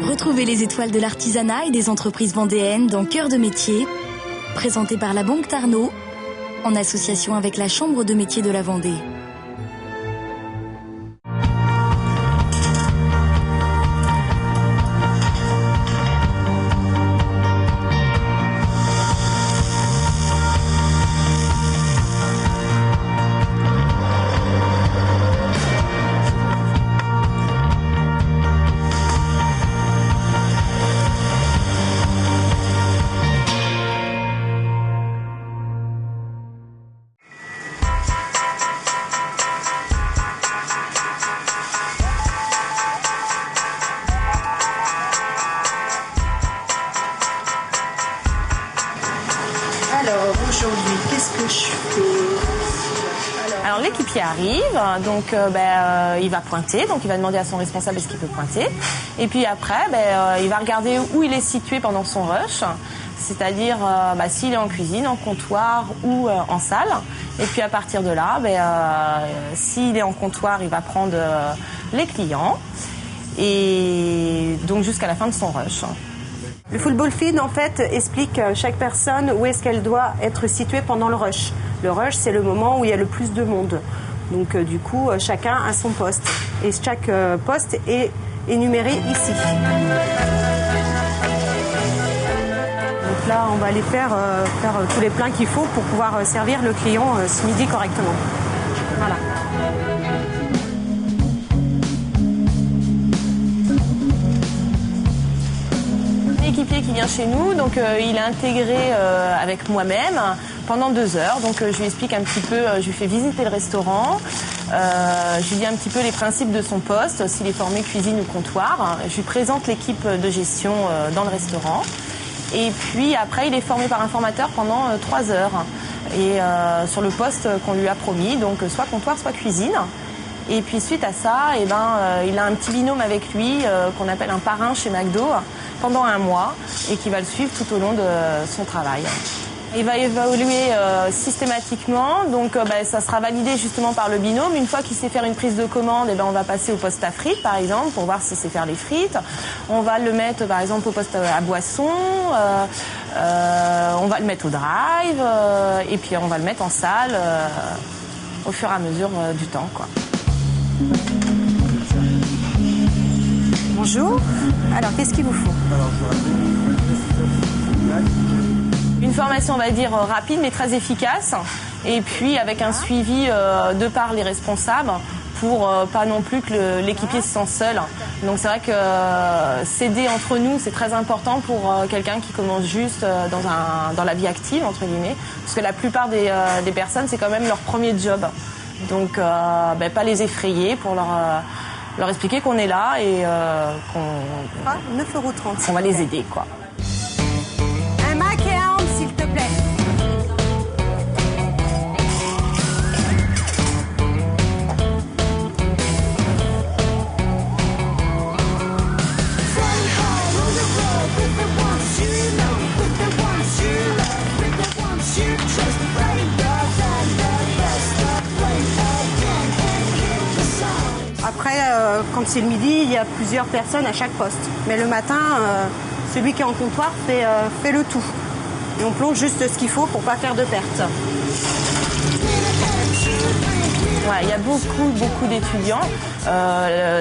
Retrouvez les étoiles de l'artisanat et des entreprises vendéennes dans Cœur de métier, présenté par la Banque Tarnot, en association avec la Chambre de métiers de la Vendée. Aujourd'hui, qu'est-ce que je fais? Alors l'équipier arrive, donc il va pointer, donc il va demander à son responsable est-ce qu'il peut pointer. Et puis après, il va regarder où il est situé pendant son rush, c'est-à-dire s'il est en cuisine, en comptoir ou en salle. Et puis à partir de là, s'il est en comptoir, il va prendre les clients. Et donc jusqu'à la fin de son rush. Le football feed, en fait, explique chaque personne où est-ce qu'elle doit être située pendant le rush. Le rush, c'est le moment où il y a le plus de monde. Donc, du coup, chacun a son poste. Et chaque poste est énuméré ici. Donc là, on va aller faire tous les plats qu'il faut pour pouvoir servir le client ce midi correctement. Voilà. Équipier qui vient chez nous, donc il est intégré avec moi-même pendant 2 heures. Donc je lui explique un petit peu, je lui fais visiter le restaurant, je lui dis un petit peu les principes de son poste, s'il est formé cuisine ou comptoir. Je lui présente l'équipe de gestion dans le restaurant. Et puis après, il est formé par un formateur pendant 3 heures. Et sur le poste qu'on lui a promis, donc soit comptoir, soit cuisine. Et puis suite à ça, il a un petit binôme avec lui qu'on appelle un parrain chez McDo pendant 1 mois et qui va le suivre tout au long de son travail. Il va évoluer systématiquement, donc ça sera validé justement par le binôme. Une fois qu'il sait faire une prise de commande, on va passer au poste à frites par exemple pour voir s'il sait faire les frites. On va le mettre par exemple au poste à boisson, on va le mettre au drive et puis on va le mettre en salle au fur et à mesure du temps, quoi. Bonjour. Alors, qu'est-ce qu'il vous faut? Une formation, on va dire, rapide mais très efficace. Et puis avec un suivi de par les responsables pour pas non plus que l'équipier se sente seul. Donc c'est vrai que s'aider entre nous, c'est très important pour quelqu'un qui commence juste dans la vie active, entre guillemets. Parce que la plupart des personnes, c'est quand même leur premier job. Donc pas les effrayer pour leur expliquer qu'on est là et qu'on 9,30 €. va les aider, quoi. Un mac et un homme, s'il te plaît. Après, quand c'est le midi, il y a plusieurs personnes à chaque poste. Mais le matin, celui qui est en comptoir fait le tout. Et on plonge juste ce qu'il faut pour pas faire de pertes. Ouais, il y a beaucoup d'étudiants.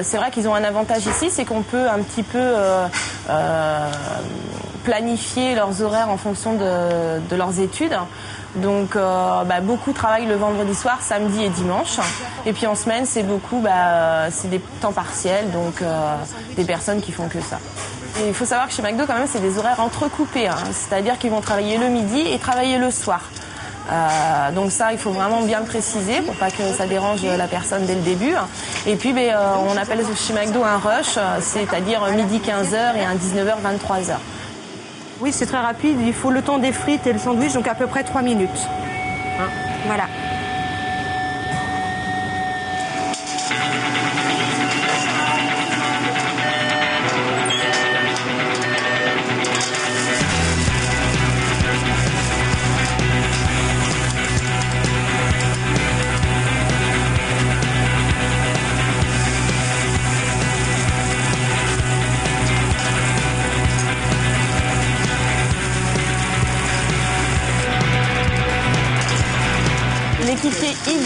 C'est vrai qu'ils ont un avantage ici, c'est qu'on peut un petit peu planifier leurs horaires en fonction de leurs études. Donc beaucoup travaillent le vendredi soir, samedi et dimanche. Et puis en semaine, c'est c'est des temps partiels, donc des personnes qui font que ça. Et il faut savoir que chez McDo, quand même, c'est des horaires entrecoupés. Hein. C'est-à-dire qu'ils vont travailler le midi et travailler le soir. Donc ça, il faut vraiment bien le préciser pour pas que ça dérange la personne dès le début. Et puis, on appelle chez McDo un rush, c'est-à-dire midi 15h et un 19h 23h. Oui, c'est très rapide. Il faut le temps des frites et le sandwich, donc à peu près 3 minutes. Hein, voilà.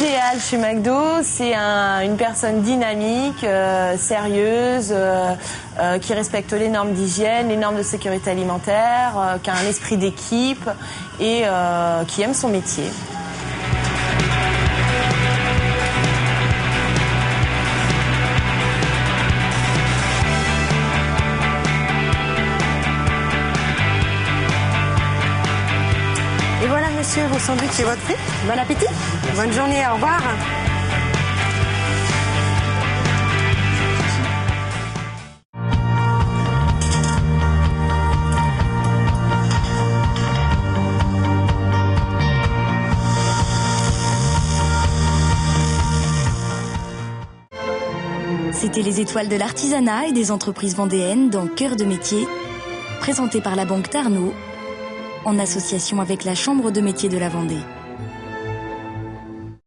L'idéal chez McDo, c'est une personne dynamique, sérieuse, qui respecte les normes d'hygiène, les normes de sécurité alimentaire, qui a un esprit d'équipe et qui aime son métier. Et voilà, monsieur, vos sandwichs et votre frites. Bon appétit. Bonne journée, au revoir. C'était les étoiles de l'artisanat et des entreprises vendéennes dans Cœur de métier, présenté par la Banque Tarnot, en association avec la Chambre de métier de la Vendée.